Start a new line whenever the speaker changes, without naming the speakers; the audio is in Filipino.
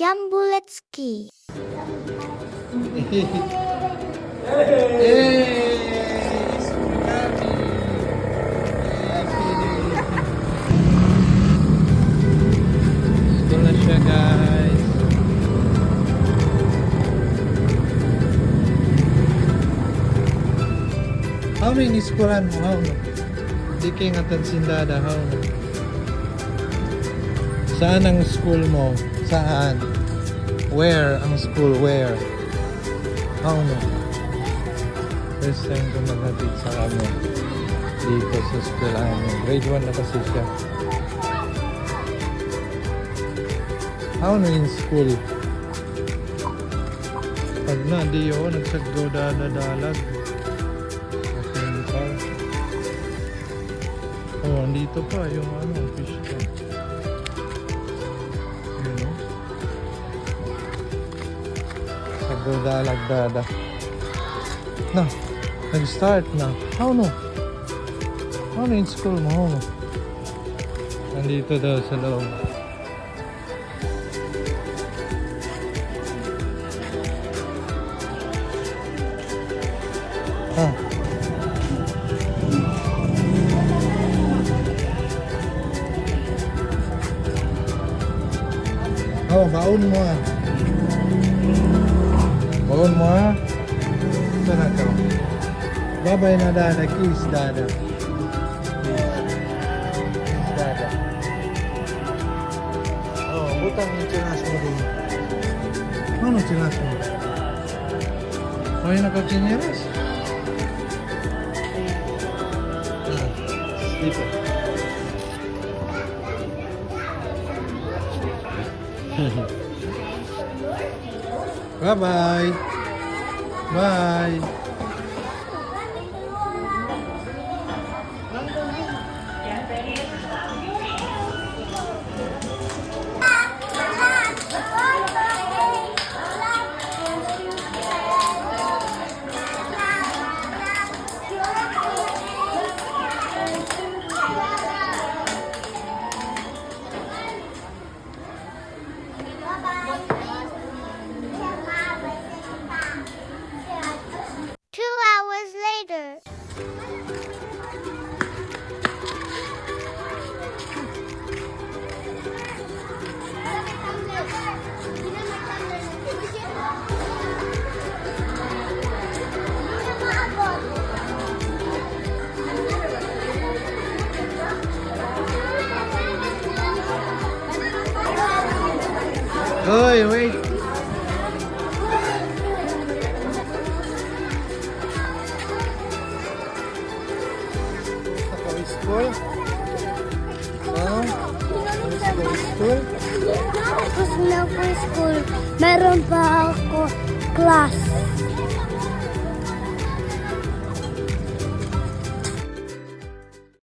Jambuletski.
School na siya, guys. How many schoolan mo? How no? Di kayo nga tansindada. How no? Saan ang school mo? Saan? Where ang school? Where? How no? First time ko maghatid sa kanya dito sa school namin. Grade 1 na kasi siya. How no in school? Pag na, di yun. Nagsagdaw dalag. Oh, andito pa yung fish tank. Yun, no? Sagdalag. Na, nag-start na. How no? How no in school mo? How no? Nandito daw sa loob. Ah. Oh, baon mo ah. Baon mo ah. Sana ka. Babay na dada. Kiss dada. Kiss dada. Oh, butang yung chinas mo din. Ano chinas mo? May nakachineras? Ah, slipper. Bye-bye. Bye.
Later.
Oi, wait. School?
Tapos na po school, meron pa ako class.